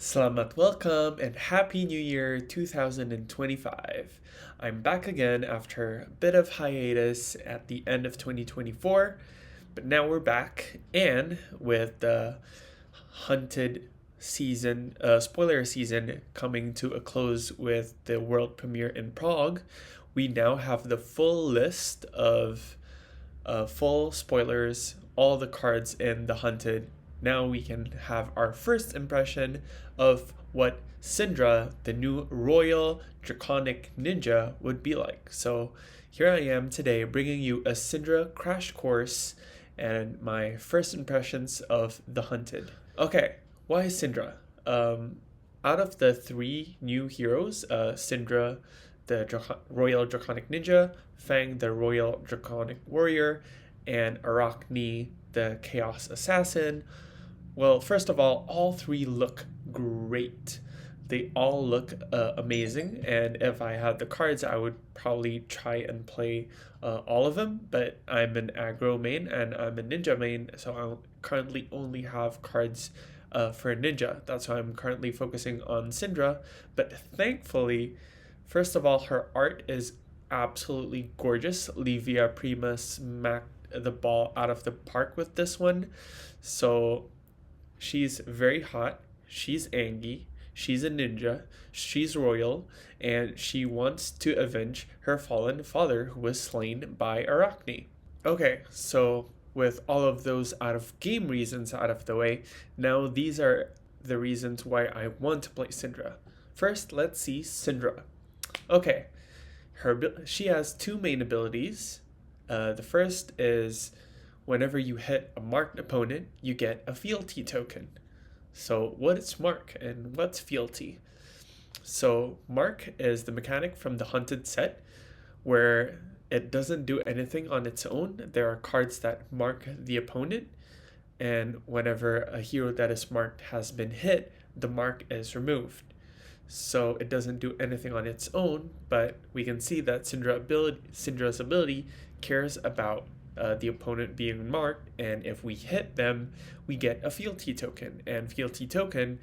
Selamat welcome and Happy New Year 2025. I'm back again after a bit of hiatus at the end of 2024, but now we're back and with the hunted season, spoiler season coming to a close with the world premiere in Prague, we now have the full list of full spoilers, all the cards in the hunted. Now we can have our first impression of what Cindra, the new Royal Draconic Ninja, would be like. So here I am today bringing you a Cindra crash course and my first impressions of the hunted. Okay, why Cindra? Out of the three new heroes, Cindra, the Royal Draconic Ninja, Fang, the Royal Draconic Warrior, and Arachne, the Chaos Assassin. Well, first of all three look great. They all look amazing, and if I had the cards, I would probably try and play all of them. But I'm an aggro main and I'm a ninja main, so I currently only have cards for ninja. That's why I'm currently focusing on Cindra. But thankfully, first of all, her art is absolutely gorgeous. Livia Prima smacked the ball out of the park with this one. So she's very hot, she's Angie, she's a ninja, she's royal, and she wants to avenge her fallen father who was slain by Arachne. Okay, so with all of those out of game reasons out of the way, now these are the reasons why I want to play Cindra. First, let's see Cindra. Okay, she has two main abilities. The first is whenever you hit a marked opponent, you get a fealty token. So what is mark and what's fealty? So mark is the mechanic from the hunted set where it doesn't do anything on its own. There are cards that mark the opponent, and whenever a hero that is marked has been hit, the mark is removed. So it doesn't do anything on its own, but we can see that Cindra's ability cares about the opponent being marked, and if we hit them, we get a fealty token. And fealty token,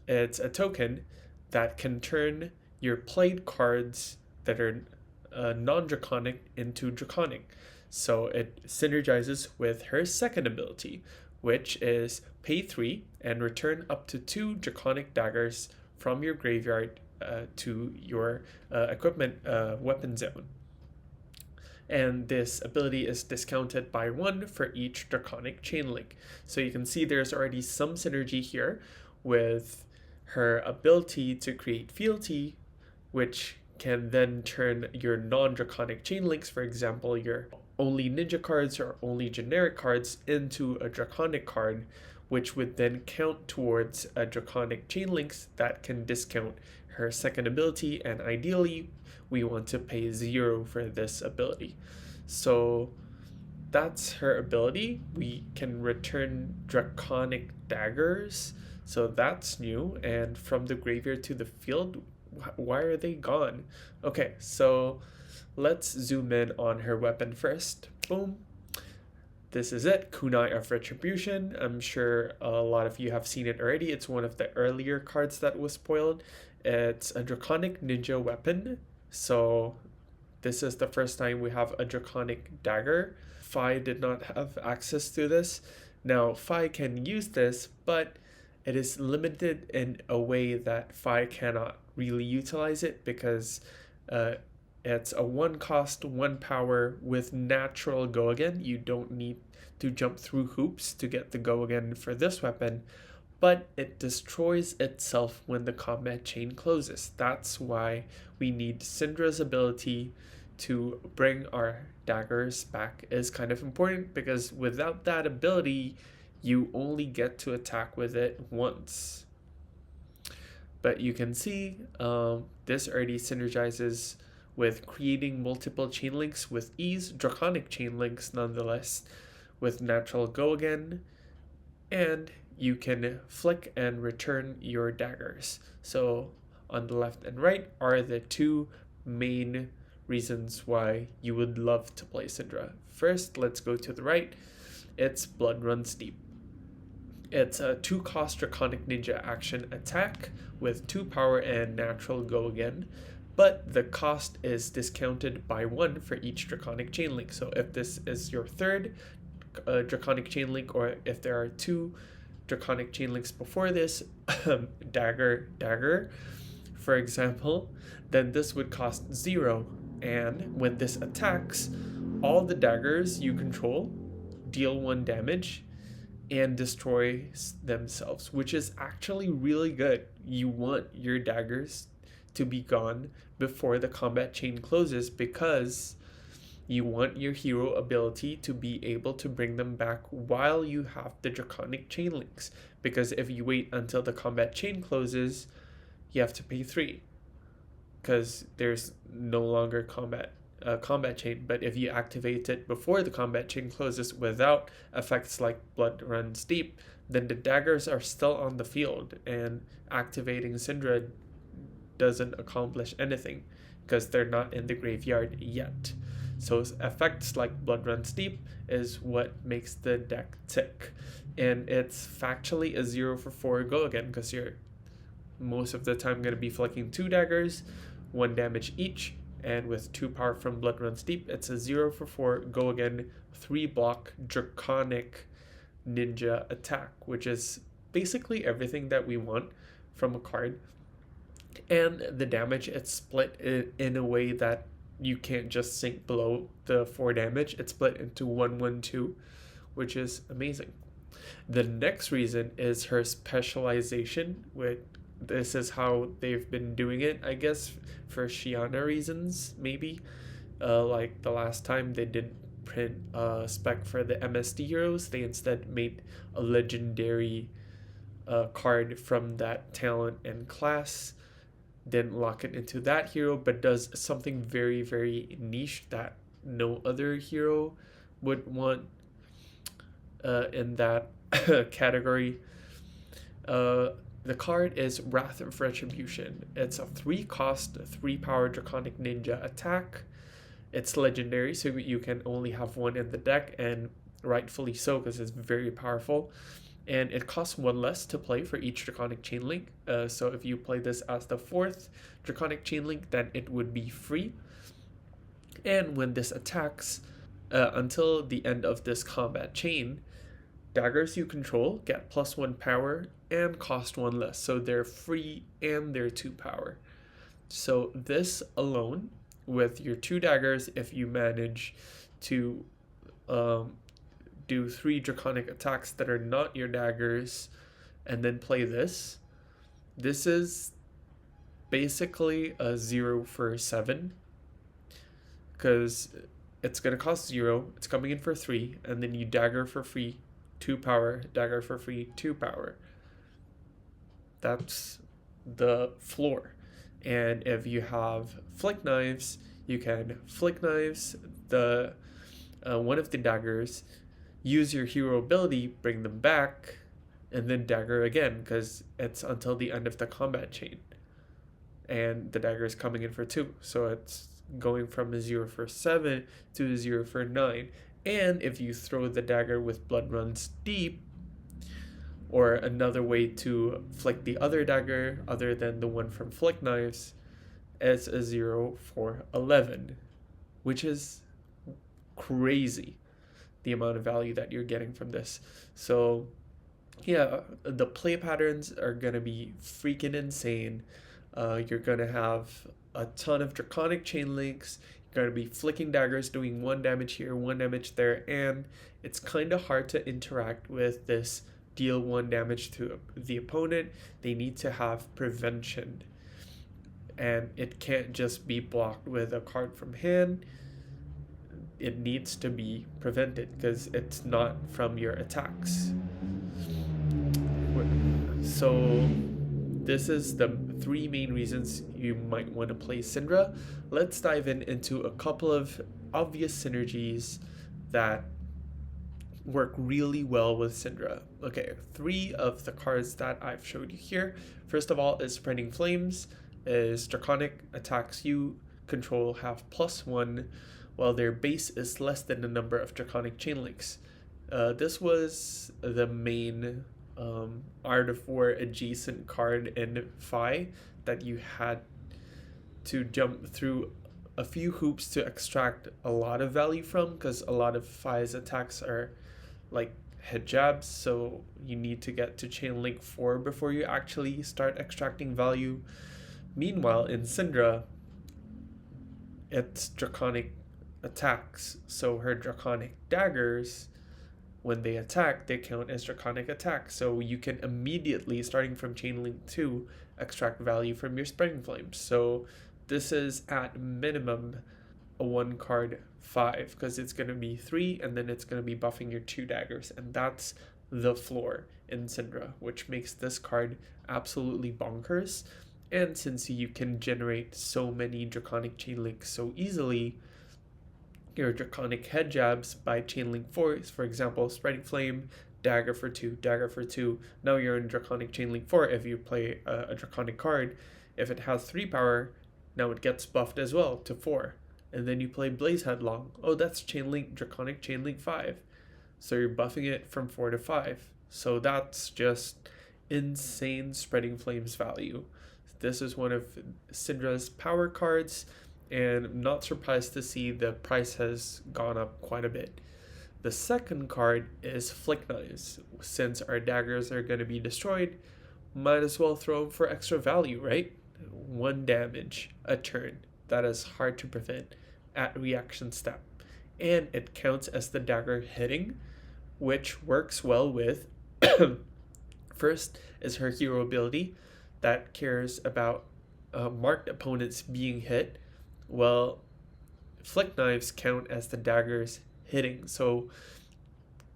it's a token that can turn your played cards that are non-draconic into draconic. So it synergizes with her second ability, which is pay 3 and return up to 2 draconic daggers from your graveyard to your equipment weapon zone. And this ability is discounted by 1 for each draconic chain link. So you can see there's already some synergy here with her ability to create fealty, which can then turn your non-draconic chain links, for example, your only ninja cards or only generic cards, into a draconic card, which would then count towards a draconic chain links that can discount her second ability, and ideally we want to pay 0 for this ability. So that's her ability. We can return draconic daggers, so that's new. And from the graveyard to the field, why are they gone? Okay, so let's zoom in on her weapon first. Boom. This is it, Kunai of Retribution. I'm sure a lot of you have seen it already. It's one of the earlier cards that was spoiled. It's a Draconic Ninja weapon. So this is the first time we have a Draconic dagger. Fi did not have access to this. Now Fi can use this, but it is limited in a way that Fi cannot really utilize it because it's a 1 cost, 1 power with natural go again. You don't need to jump through hoops to get the go again for this weapon, but it destroys itself when the combat chain closes. That's why we need Cindra's ability to bring our daggers back is kind of important, because without that ability, you only get to attack with it once. But you can see this already synergizes with creating multiple chain links with ease, draconic chain links nonetheless, with natural go again, and you can flick and return your daggers. So on the left and right are the two main reasons why you would love to play Cindra. First, let's go to the right. It's Blood Runs Deep. It's a 2-cost Draconic Ninja action attack with 2 power and natural go again, but the cost is discounted by 1 for each Draconic Chain Link. So if this is your third Draconic Chain Link, or if there are 2 Draconic Chain Links before this, dagger, for example, then this would cost 0. And when this attacks, all the daggers you control deal 1 damage and destroy themselves, which is actually really good. You want your daggers to be gone before the combat chain closes, because you want your hero ability to be able to bring them back while you have the Draconic Chain Links. Because if you wait until the combat chain closes, you have to pay 3, because there's no longer combat chain. But if you activate it before the combat chain closes without effects like Blood Runs Deep, then the daggers are still on the field, and activating Cindra doesn't accomplish anything because they're not in the graveyard yet. So effects like Blood Runs Deep is what makes the deck tick. And it's factually a 0 for 4 go again, because you're most of the time going to be flicking 2 daggers, 1 damage each, and with 2 power from Blood Runs Deep, it's a 0 for 4 go again, 3 block Draconic Ninja attack, which is basically everything that we want from a card. And the damage, it's split in a way that you can't just sink below the 4 damage. It's split into 1/1/2, which is amazing. The next reason is her specialization. This is how they've been doing it, I guess, for Shiana reasons, maybe. Like the last time they didn't print a spec for the MSD heroes, they instead made a legendary card from that talent and class. Didn't lock it into that hero, but does something very, very niche that no other hero would want in that category. The card is Wrath of Retribution. It's a 3-cost, 3-power Draconic Ninja attack. It's legendary, so you can only have 1 in the deck, and rightfully so, because it's very powerful. And it costs 1 less to play for each Draconic Chain Link. So if you play this as the 4th Draconic Chain Link, then it would be free. And when this attacks, until the end of this combat chain, daggers you control get +1 power and cost 1 less. So they're free and they're 2 power. So this alone, with your 2 daggers, if you manage to do 3 draconic attacks that are not your daggers, and then play this is basically a 0 for 7, because it's going to cost 0, it's coming in for 3, and then you dagger for free, 2 power, dagger for free, 2 power. That's the floor. And if you have flick knives, you can flick knives the one of the daggers, use your hero ability, bring them back, and then dagger again, because it's until the end of the combat chain. And the dagger is coming in for 2, so it's going from a 0 for 7 to a 0 for 9. And if you throw the dagger with Blood Runs Deep, or another way to flick the other dagger other than the one from flick knives, it's a 0 for 11, which is crazy, the amount of value that you're getting from this. So yeah, the play patterns are gonna be freaking insane. You're gonna have a ton of draconic chain links. You're gonna be flicking daggers, doing 1 damage here, 1 damage there, and it's kind of hard to interact with this deal 1 damage to the opponent. They need to have prevention, and it can't just be blocked with a card from hand. It needs to be prevented because it's not from your attacks. So this is the 3 main reasons you might want to play Cindra. Let's dive into a couple of obvious synergies that work really well with Cindra. Okay, 3 of the cards that I've showed you here. First of all is Spreading Flames. Is draconic attacks you control have +1, while their base is less than the number of draconic chain links. This was the main Art of War adjacent card in Phi that you had to jump through a few hoops to extract a lot of value from, because a lot of Phi's attacks are like head jabs, so you need to get to chain link 4 before you actually start extracting value. Meanwhile, in Cindra, it's draconic attacks, so her draconic daggers, when they attack, they count as draconic attacks. So you can immediately, starting from chain link 2, extract value from your spreading flames. So this is at minimum a 1 card 5, because it's going to be 3 and then it's going to be buffing your 2 daggers, and that's the floor in Cindra, which makes this card absolutely bonkers. And since you can generate so many draconic chain links so easily, your draconic head jabs by chain link 4, for example, spreading flame, dagger for 2, dagger for 2. Now you're in draconic chain link 4. If you play a draconic card, if it has 3 power, now it gets buffed as well to 4. And then you play Blaze Headlong. Oh, that's chain link, draconic chain link 5. So you're buffing it from 4 to 5. So that's just insane spreading flames value. This is one of Cindra's power cards, and I'm not surprised to see the price has gone up quite a bit. The second card is Flick Knives. Since our daggers are going to be destroyed, might as well throw them for extra value, right? 1 damage a turn. That is hard to prevent at reaction step. And it counts as the dagger hitting, which works well with first is her hero ability that cares about marked opponents being hit. Well, Flick Knives count as the daggers hitting. So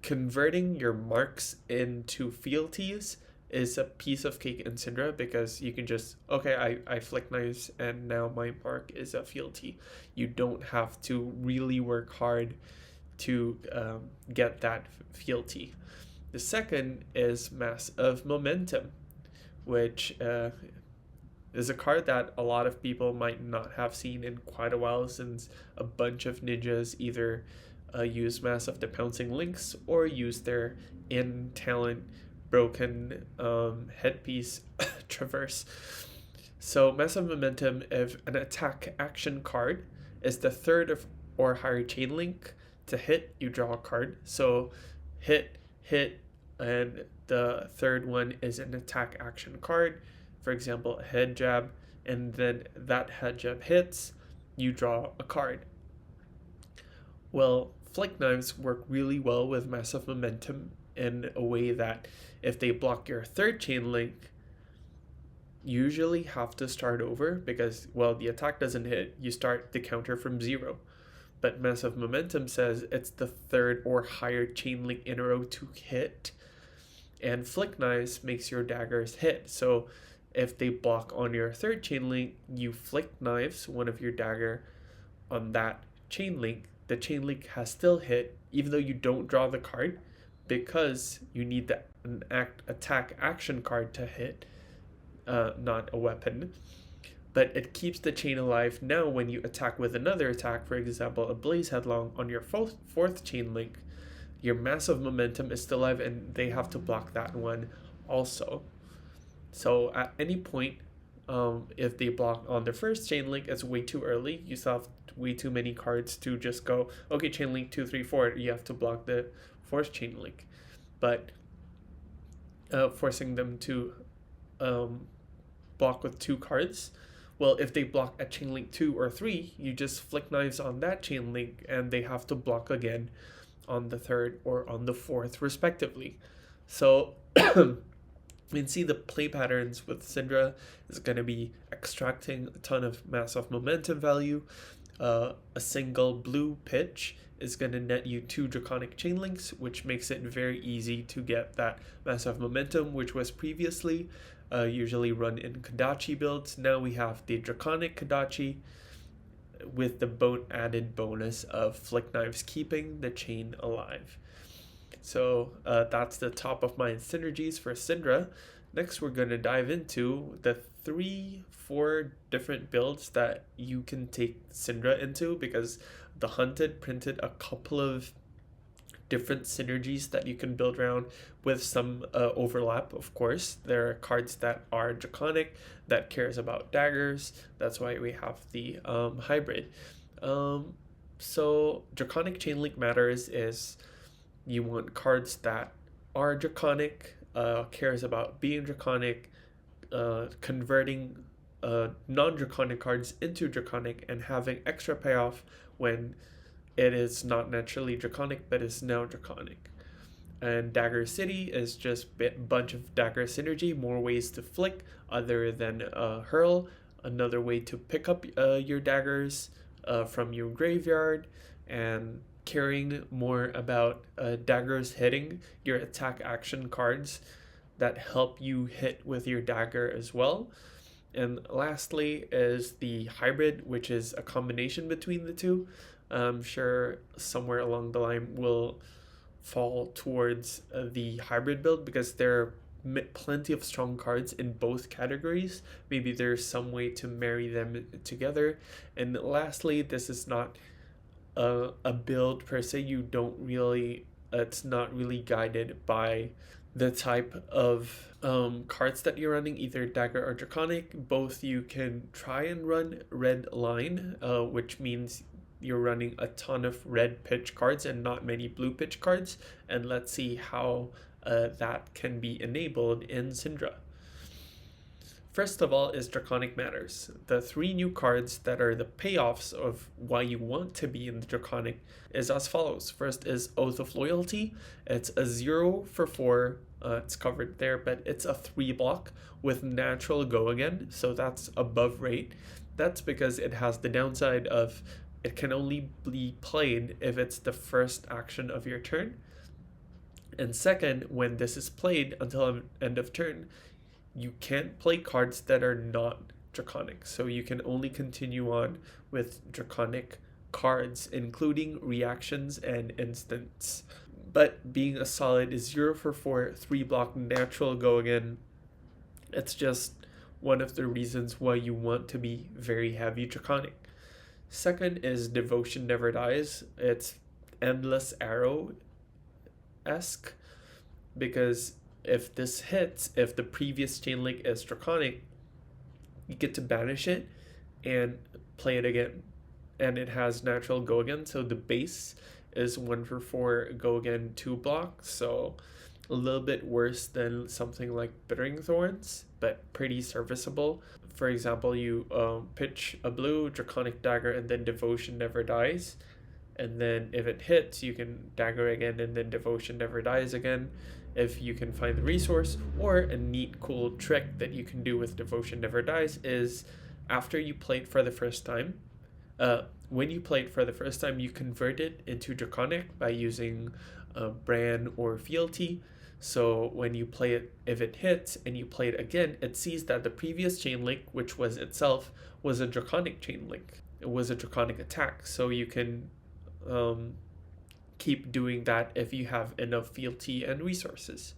converting your marks into fealties is a piece of cake in Cindra, because you can just, okay, I Flick Knives and now my mark is a fealty. You don't have to really work hard to get that fealty. The second is Mass of Momentum, which is a card that a lot of people might not have seen in quite a while, since a bunch of ninjas either use Mass of the Pouncing Links or use their in talent broken headpiece traverse. So Mass of Momentum, if an attack action card is the third of or higher chain link to hit, you draw a card. So hit, and the third one is an attack action card, for example, a head jab, and then that head jab hits, you draw a card. Well, Flick Knives work really well with Mass of Momentum in a way that if they block your third chain link, you usually have to start over, because, well, the attack doesn't hit, you start the counter from 0. But Mass of Momentum says it's the third or higher chain link in a row to hit, and Flick Knives makes your daggers hit. So if they block on your third chain link, you Flick Knives one of your dagger on that chain link. The chain link has still hit, even though you don't draw the card, because you need an attack action card to hit, not a weapon. But it keeps the chain alive. Now when you attack with another attack, for example, a Blaze Headlong on your fourth chain link, your Mass of Momentum is still alive, and they have to block that one also. So at any point, if they block on the first chain link, it's way too early. You still have way too many cards to just go, okay, chain link 2, 3, 4. You have to block the fourth chain link. But forcing them to block with 2 cards, well, if they block at chain link 2 or 3, you just Flick Knives on that chain link, and they have to block again on the third or on the fourth, respectively. So you can see the play patterns with Cindra is going to be extracting a ton of Mass of Momentum value. A single blue pitch is going to net you 2 Draconic chain links, which makes it very easy to get that Mass of Momentum, which was previously usually run in Kodachi builds. Now we have the Draconic Kodachi with the added bonus of Flick Knives keeping the chain alive. So that's the top of mind synergies for Cindra. Next, we're going to dive into the 3-4 different builds that you can take Cindra into, because the Hunted printed a couple of different synergies that you can build around with some overlap, of course. There are cards that are Draconic that cares about daggers. That's why we have the hybrid. So Draconic Chainlink Matters is you want cards that are Draconic, cares about being Draconic, converting non-Draconic cards into Draconic, and having extra payoff when it is not naturally Draconic but is now Draconic. And Dagger City is just a bunch of dagger synergy, more ways to flick other than hurl, another way to pick up your daggers from your graveyard, and caring more about daggers hitting your attack action cards that help you hit with your dagger as well. And lastly is the hybrid, which is a combination between the two. I'm sure somewhere along the line will fall towards the hybrid build because there are plenty of strong cards in both categories. Maybe there's some way to marry them together. And lastly, this is not a build per se. You don't really, it's not really guided by the type of cards that you're running, either dagger or draconic. Both you can try and run red line, which means you're running a ton of red pitch cards and not many blue pitch cards. And let's see how that can be enabled in Cindra. First of all is Draconic Matters. The 3 new cards that are the payoffs of why you want to be in the Draconic is as follows. First is Oath of Loyalty. It's a 0 for 4. It's covered there, but it's a 3 block with natural go again. So that's above rate. That's because it has the downside of it can only be played if it's the first action of your turn. And second, when this is played until end of turn, you can't play cards that are not Draconic. So you can only continue on with Draconic cards, including reactions and instants. But being a solid is 0 for 4, 3 block natural go again. It's just one of the reasons why you want to be very heavy Draconic. Second is Devotion Never Dies. It's Endless Arrow-esque, because if this hits, if the previous chain link is Draconic, you get to banish it and play it again. And it has natural go again, so the base is 1 for 4 go again 2 block, so a little bit worse than something like Bittering Thorns, but pretty serviceable. For example, you pitch a blue Draconic Dagger and then Devotion Never Dies, and then if it hits, you can dagger again and then Devotion Never Dies again if you can find the resource. Or a neat cool trick that you can do with Devotion Never Dies is after you play it for the first time, when you play it for the first time, you convert it into Draconic by using Bran or Fealty. So when you play it, if it hits and you play it again, it sees that the previous chain link, which was itself, was a Draconic chain link. It was a Draconic attack. So you can keep doing that if you have enough fealty and resources.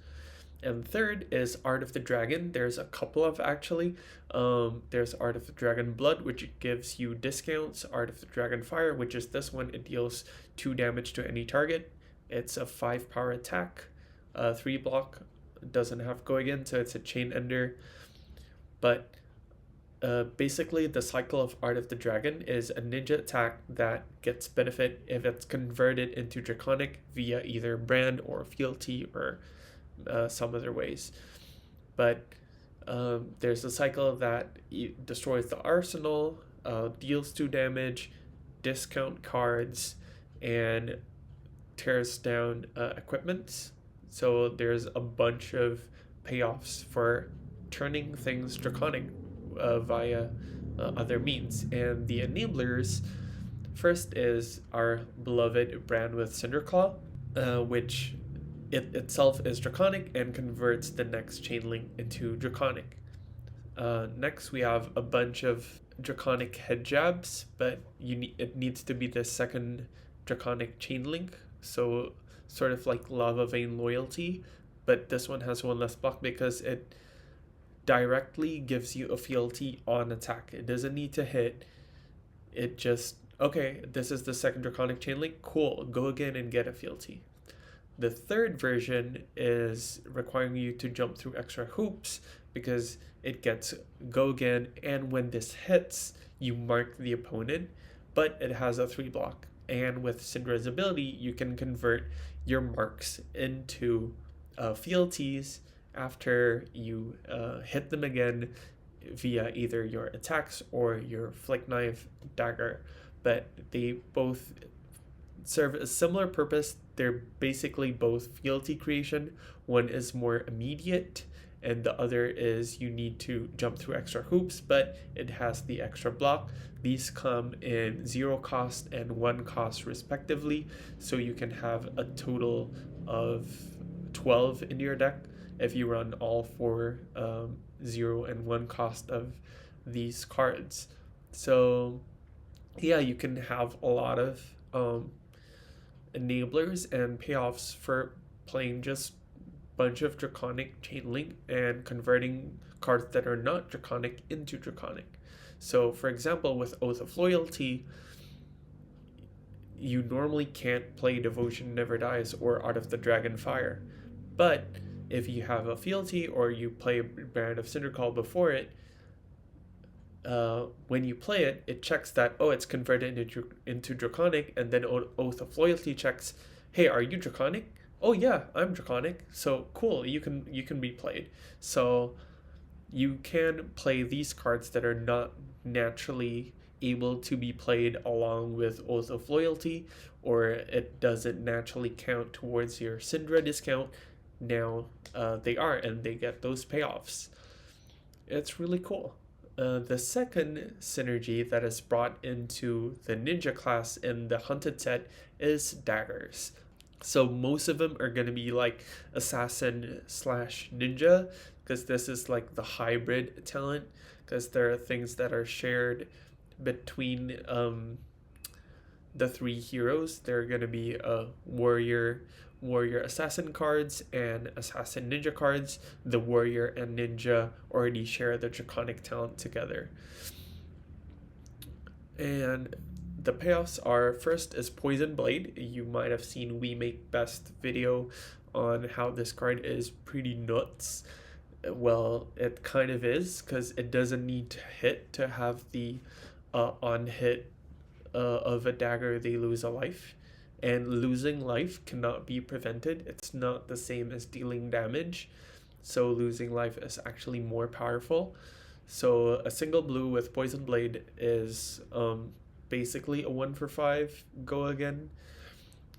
And third is Art of the Dragon. There's a couple of actually. There's Art of the Dragon Blood, which gives you discounts. Art of the Dragon Fire, which is this one. It deals 2 damage to any target. It's a 5 power attack. 3 block, doesn't have go again, so it's a chain ender. But basically the cycle of Art of the Dragon is a ninja attack that gets benefit if it's converted into Draconic via either brand or fealty or some other ways. But there's a cycle that destroys the arsenal, deals 2 damage, discount cards, and tears down equipment. So there's a bunch of payoffs for turning things Draconic via other means. And the enablers, first is our beloved brand with Cinderclaw, which it itself is Draconic and converts the next chain link into Draconic. Next we have a bunch of Draconic head jabs, but it needs to be the second Draconic chain link. So sort of like Lava Vein Loyalty, but this one has 1 less block because it directly gives you a fealty on attack. It doesn't need to hit. It just, okay, this is the second Draconic chain link, cool, go again and get a fealty. The third version is requiring you to jump through extra hoops because it gets go again, and when this hits, you mark the opponent, but it has a 3 block. And with Cindra's ability, you can convert your marks into fealties after you hit them again via either your attacks or your flick knife dagger. But they both serve a similar purpose. They're basically both fealty creation. One is more immediate, and the other is you need to jump through extra hoops, but it has the extra block. These come in 0 cost and 1 cost respectively, so you can have a total of 12 in your deck if you run all 4 0 and 1 cost of these cards. So yeah, you can have a lot of enablers and payoffs for playing just bunch of Draconic chain link and converting cards that are not Draconic into Draconic. So for example, with Oath of Loyalty, you normally can't play Devotion Never Dies or Art of the Dragon Fire. But if you have a fealty or you play a Brand of Cindercall before it, when you play it, it checks that, oh, it's converted into Draconic, and then Oath of Loyalty checks, hey, are you Draconic? Oh yeah, I'm Draconic. So cool, you can be played. So you can play these cards that are not naturally able to be played along with Oath of Loyalty, or it doesn't naturally count towards your Cindra discount. Now they are, and they get those payoffs. It's really cool. The second synergy that is brought into the ninja class in the hunted set is daggers. So most of them are going to be like assassin slash ninja, because this is like the hybrid talent, because there are things that are shared between the 3 heroes. There are going to be warrior assassin cards and assassin ninja cards. The warrior and ninja already share the Draconic talent together. And the payoffs are, first is Poison Blade. You might have seen We Make Best video on how this card is pretty nuts. Well, it kind of is, because it doesn't need to hit to have the on hit of a dagger they lose a life, and losing life cannot be prevented. It's not the same as dealing damage, so losing life is actually more powerful. So a single blue with Poison Blade is basically a 1 for 5 go again,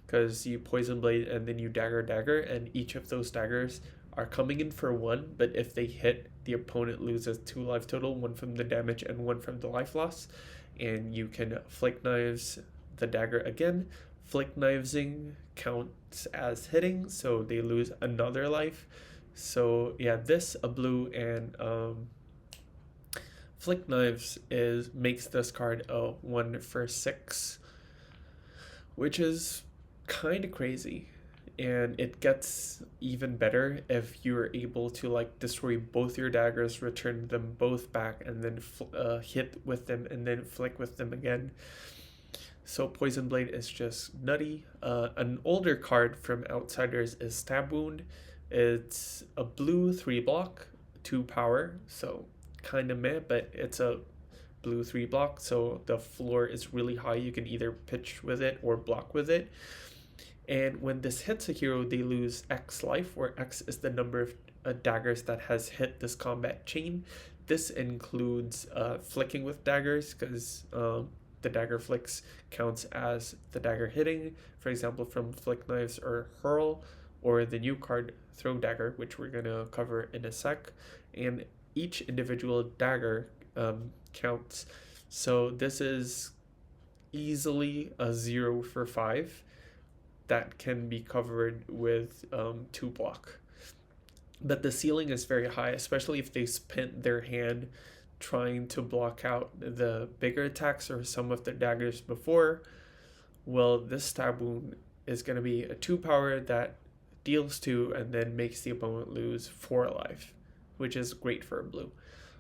because you Poison Blade and then you dagger, and each of those daggers are coming in for 1, but if they hit, the opponent loses 2 life total, 1 from the damage and 1 from the life loss. And you can flick knives the dagger again. Flick knivesing counts as hitting, so they lose another life. So yeah, this a blue and flick knives makes this card a 1 for 6, which is kind of crazy. And it gets even better if you're able to like destroy both your daggers, return them both back, and then hit with them and then flick with them again. So Poison Blade is just nutty. An older card from Outsiders is Stab Wound. It's a blue 3 block, 2 power, so kind of meh, but it's a blue 3 block, so the floor is really high. You can either pitch with it or block with it. And when this hits a hero, they lose X life, where X is the number of daggers that has hit this combat chain. This includes flicking with daggers, because the dagger flicks counts as the dagger hitting, for example, from Flick Knives or Hurl, or the new card Throw Dagger, which we're going to cover in a sec. And each individual dagger counts. So this is easily a 0 for 5. That can be covered with 2 block. But the ceiling is very high, especially if they spent their hand trying to block out the bigger attacks or some of the daggers before. Well, this Stab Wound is going to be a 2 power that deals 2 and then makes the opponent lose 4 life, which is great for a blue.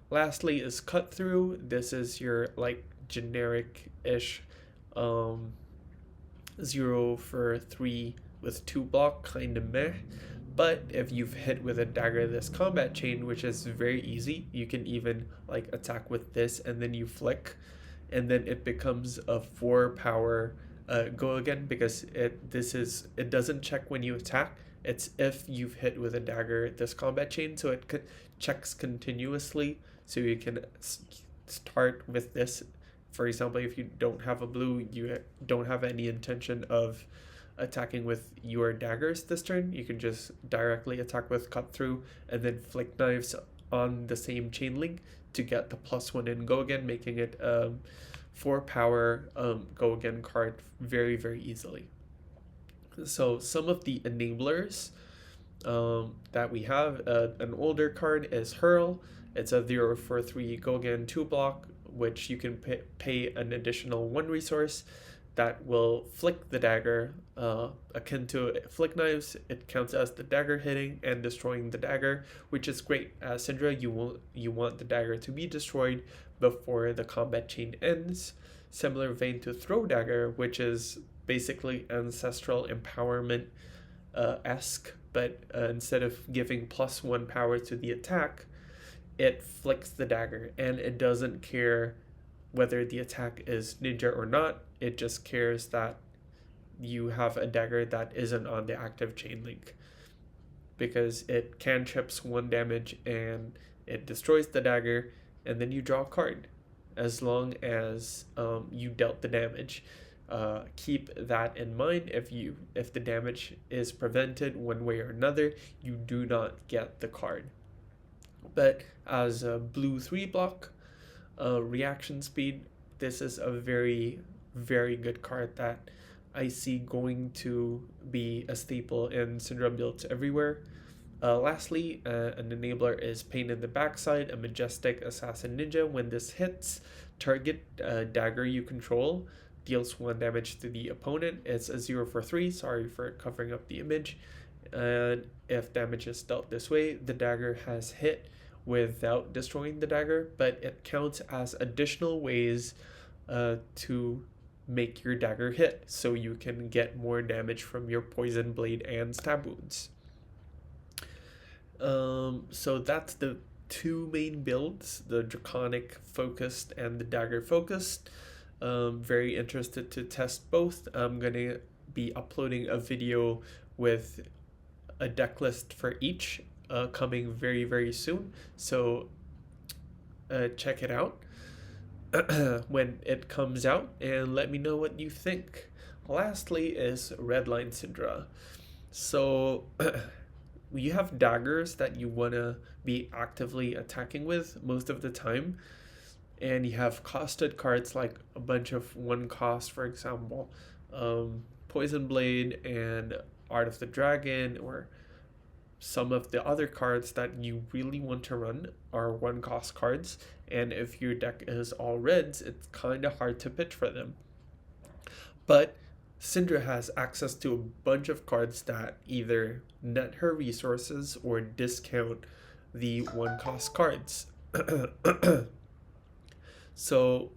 Lastly is Cut Through. This is your like generic-ish 0 for 3 with 2 block, kind of meh. But if you've hit with a dagger this combat chain, which is very easy, you can even like attack with this and then you flick, and then it becomes a 4 power go again, because it doesn't check when you attack. It's if you've hit with a dagger this combat chain, so it checks continuously. So you can start with this. For example, if you don't have a blue, you don't have any intention of attacking with your daggers this turn, you can just directly attack with cut through and then flick knives on the same chain link to get the +1 in go again, making it 4 power go again card very, very easily. So some of the enablers that we have, an older card is Hurl. It's a 0/4/3 go again 2 block, which you can pay an additional 1 resource that will flick the dagger, akin to flick knives. It counts as the dagger hitting and destroying the dagger, which is great. As Cindra, you want the dagger to be destroyed before the combat chain ends. Similar vein to throw dagger, which is basically ancestral empowerment esque, but instead of giving +1 power to the attack, it flicks the dagger, and it doesn't care whether the attack is ninja or not. It just cares that you have a dagger that isn't on the active chain link, because it cantrips 1 damage and it destroys the dagger, and then you draw a card as long as you dealt the damage. Keep that in mind. If the damage is prevented one way or another, you do not get the card. But as a blue 3 block reaction speed, this is a very, very good card that I see going to be a staple in Cindra builds everywhere. Lastly, an enabler is Pain in the Backside, a majestic assassin ninja. When this hits, target dagger you control deals 1 damage to the opponent. It's a 0/3, sorry for covering up the image. And if damage is dealt this way, the dagger has hit without destroying the dagger, but it counts as additional ways to make your dagger hit, so you can get more damage from your poison blade and stab wounds. So that's the 2 main builds, the Draconic focused and the dagger focused. Very interested to test both. I'm gonna be uploading a video with a deck list for each coming very, very soon, so check it out when it comes out and let me know what you think. Lastly is Redline Cindra. So you have daggers that you want to be actively attacking with most of the time, and you have costed cards like a bunch of 1 cost, for example, Poison Blade and Art of the Dragon, or some of the other cards that you really want to run are 1 cost cards, and if your deck is all reds, it's kind of hard to pitch for them. But Cindra has access to a bunch of cards that either net her resources or discount the 1 cost cards. So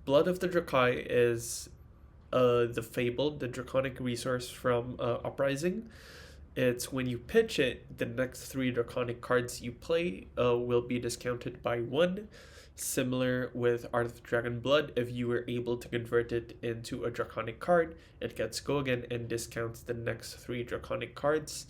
Blood of the Dracai is the Fabled, the Draconic resource from Uprising. It's when you pitch it, the next 3 Draconic cards you play will be discounted by 1. Similar with Art of Dragon Blood, if you were able to convert it into a Draconic card, it gets go again and discounts the next 3 Draconic cards.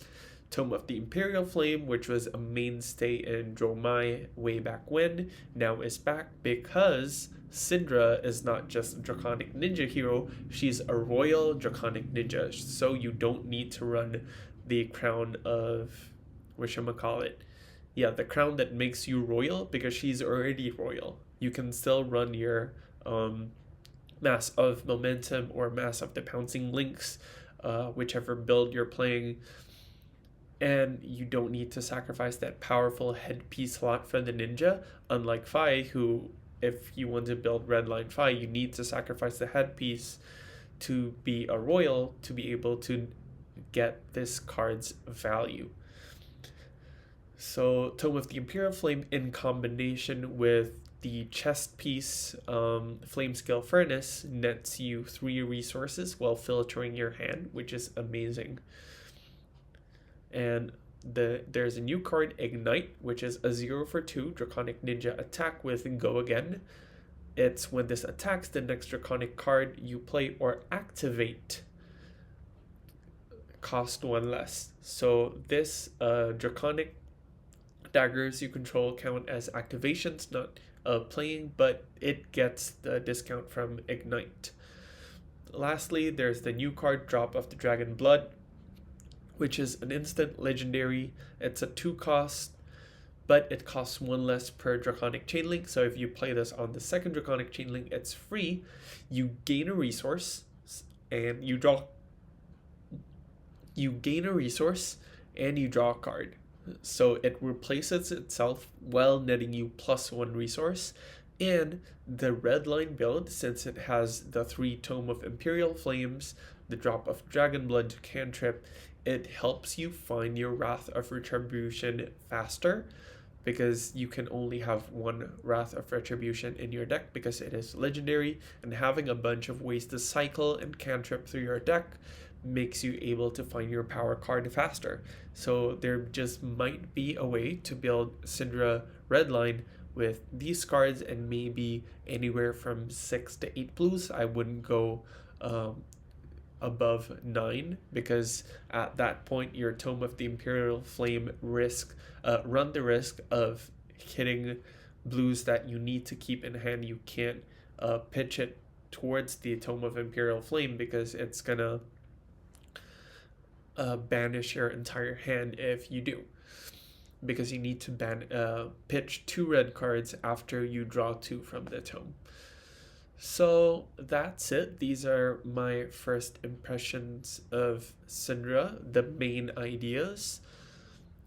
Tome of the Imperial Flame, which was a mainstay in Dromai way back when, now is back because Cindra is not just a Draconic Ninja hero, she's a Royal Draconic Ninja, so you don't need to run the crown of, whatchamacallit, the crown that makes you royal, because she's already royal. You can still run your Mass of Momentum or Mass of the Pouncing Links, whichever build you're playing, and you don't need to sacrifice that powerful headpiece slot for the ninja, unlike Fi, who, if you want to build Redline Fi, you need to sacrifice the headpiece to be a royal to be able to get this card's value. So Tome of the Imperial Flame in combination with the chest piece flame scale furnace nets you 3 resources while filtering your hand, which is amazing. And there's a new card, Ignite, which is a 0 for 2 Draconic Ninja attack with Go Again. It's when this attacks, the next Draconic card you play or activate cost 1 less. So this Draconic daggers you control count as activations, not playing, but it gets the discount from Ignite. Lastly, there's the new card, Drop of the Dragon Blood, which is an instant legendary. It's a 2 cost, but it costs 1 less per Draconic Chainlink. So if you play this on the second Draconic Chainlink, it's free. You gain a resource, and you gain a resource, and you draw a card. So it replaces itself while netting you +1 resource. And the red line build, since it has the 3 Tome of Imperial Flames, the Drop of Dragon Blood cantrip, it helps you find your Wrath of Retribution faster, because you can only have 1 Wrath of Retribution in your deck because it is legendary, and having a bunch of ways to cycle and cantrip through your deck makes you able to find your power card faster. So there just might be a way to build Cindra Redline with these cards, and maybe anywhere from 6 to 8 blues. I wouldn't go above 9, because at that point your Tome of the Imperial Flame run the risk of hitting blues that you need to keep in hand. You can't pitch it towards the Tome of Imperial Flame, because it's gonna banish your entire hand if you do, because you need to pitch 2 red cards after you draw 2 from the tome. So that's it. These are my first impressions of Cindra, the main ideas.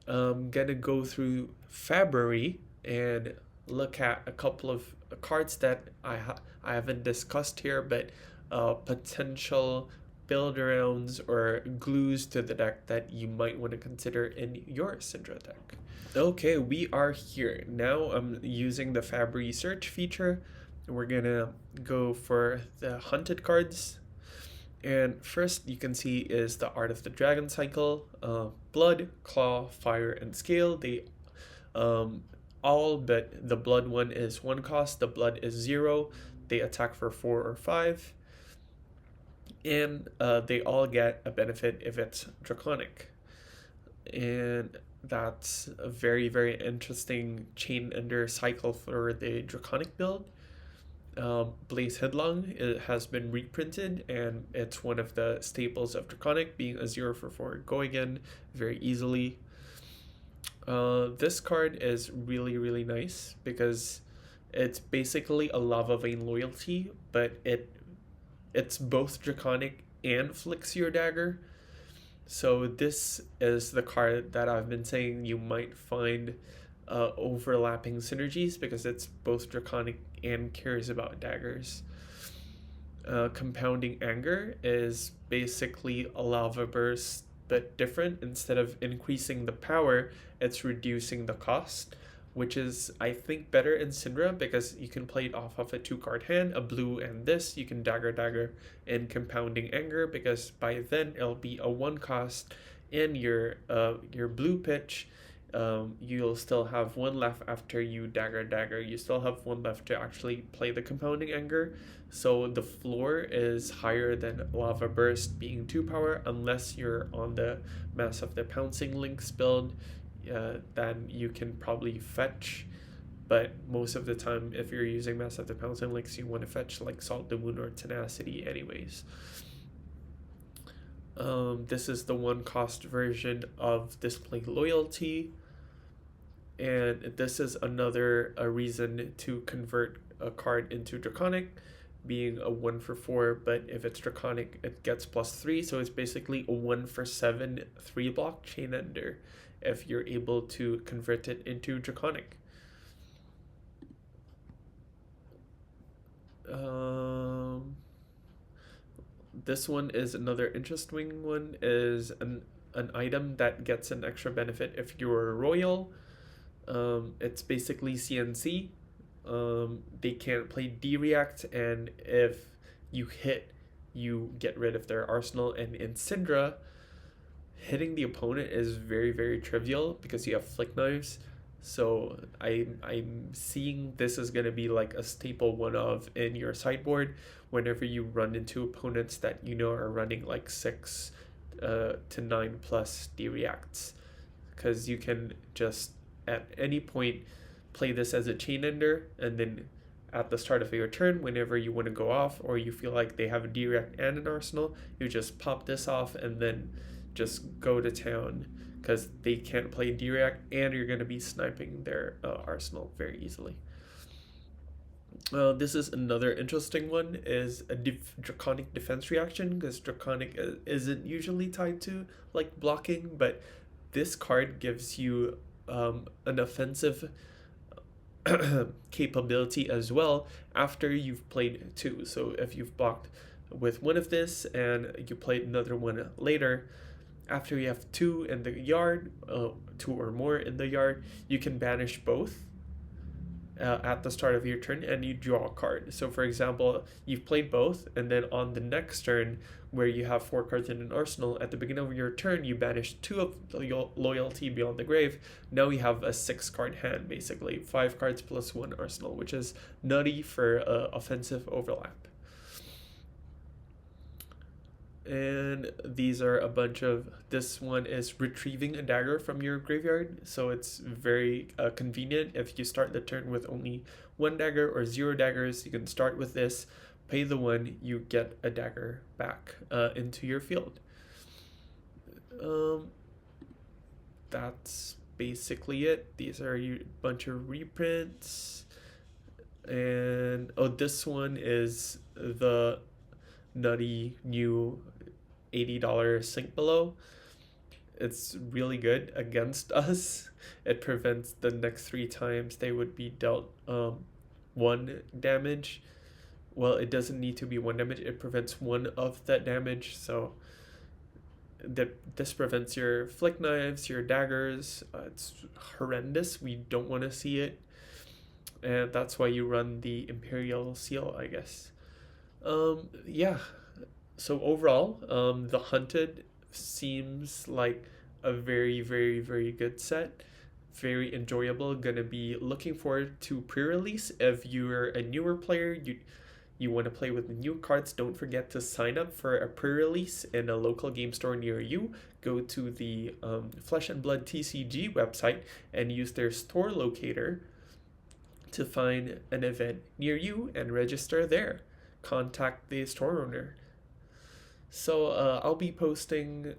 I'm gonna go through February and look at a couple of cards that I haven't discussed here, but potential build arounds or glues to the deck that you might want to consider in your Cindra deck. Okay, we are here. Now I'm using the Fabry search feature. We're gonna go for the hunted cards. And first you can see is the Art of the Dragon cycle, Blood, Claw, Fire, and Scale. They all but the Blood one is 1 cost, the Blood is 0. They attack for 4 or 5. And they all get a benefit if it's Draconic. And that's a very, very interesting chain ender cycle for the Draconic build. Blaze Headlong, it has been reprinted, and it's one of the staples of Draconic, being a 0 for 4 go again very easily. This card is really, really nice because it's basically a Lava Vein loyalty, but it's both Draconic and flicks your dagger. So this is the card that I've been saying you might find overlapping synergies, because it's both Draconic and cares about daggers. Compounding Anger is basically a lava burst but different. Instead of increasing the power, it's reducing the cost, which is, I think, better in Cindra, because you can play it off of a 2-card hand, a blue and this. You can dagger in Compounding Anger, because by then it'll be a 1 cost in your blue pitch. You'll still have 1 left after you dagger. You still have 1 left to actually play the Compounding Anger. So the floor is higher than Lava Burst being 2 power, unless you're on the Mass of the Pouncing Links build. Then you can probably fetch, but most of the time if you're using Mass of the Pouncing Links, you want to fetch like Salt the Wound or Tenacity anyways. This is the 1 cost version of Display Loyalty, and this is another reason to convert a card into Draconic, being a 1 for 4, but if it's Draconic it gets +3, so it's basically a 1 for 7 3-block chain ender if you're able to convert it into Draconic. This one is another interesting one, is an item that gets an extra benefit if you're a royal. It's basically CNC. They can't play D-React, and if you hit, you get rid of their arsenal. And in Cindra, hitting the opponent is very, very trivial because you have flick knives. So I'm seeing this is gonna be like a staple one of in your sideboard whenever you run into opponents that you know are running like 6 to 9 plus D-Reacts, because you can just at any point play this as a chain ender, and then at the start of your turn, whenever you want to go off or you feel like they have a D-React and an arsenal, you just pop this off and then just go to town, because they can't play D-React and you're going to be sniping their arsenal very easily. This is another interesting one, is a Draconic defense reaction, because Draconic isn't usually tied to like blocking, but this card gives you an offensive capability as well after you've played 2. So if you've blocked with one of this and you played another one later, after you have 2 in the yard, 2 or more in the yard, you can banish both at the start of your turn and you draw a card. So for example, you've played both, and then on the next turn where you have 4 cards in an arsenal, at the beginning of your turn you banish 2 of Loyalty Beyond the Grave. Now you have a 6 card hand, basically 5 cards plus 1 arsenal, which is nutty for offensive overlap. And these are a bunch of, this one is retrieving a dagger from your graveyard, so it's very convenient. If you start the turn with only 1 dagger or 0 daggers, you can start with this, pay the 1, you get a dagger back into your field. That's basically it. These are a bunch of reprints. And this one is the nutty new $80 sink below. It's really good against us. It prevents the next 3 times they would be dealt 1 damage. Well, it doesn't need to be 1 damage, it prevents 1 of that damage. So this prevents your flick knives, your daggers. It's horrendous. We don't want to see it, and that's why you run the Imperial Seal, I guess. Yeah, so overall, the Hunted seems like a very, very, very good set. Very enjoyable. Gonna be looking forward to pre-release. If you're a newer player, you want to play with the new cards, don't forget to sign up for a pre-release in a local game store near you. Go to the Flesh and Blood TCG website and use their store locator to find an event near you and register there. Contact the store owner. So I'll be posting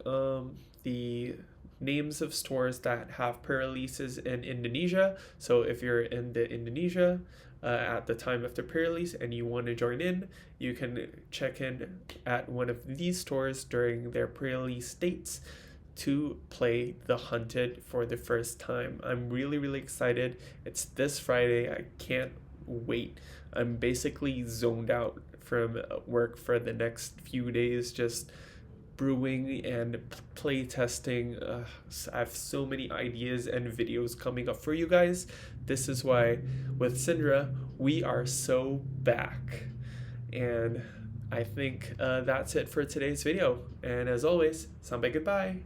the names of stores that have pre-releases in Indonesia. So if you're in the Indonesia at the time of the pre-release and you want to join in, you can check in at one of these stores during their pre-release dates to play the Hunted for the first time. I'm really, really excited. It's this Friday. I can't wait. I'm basically zoned out from work for the next few days, just brewing and play testing. I have so many ideas and videos coming up for you guys. This is why with Cindra we are so back. And I think that's it for today's video. And as always, sampai goodbye.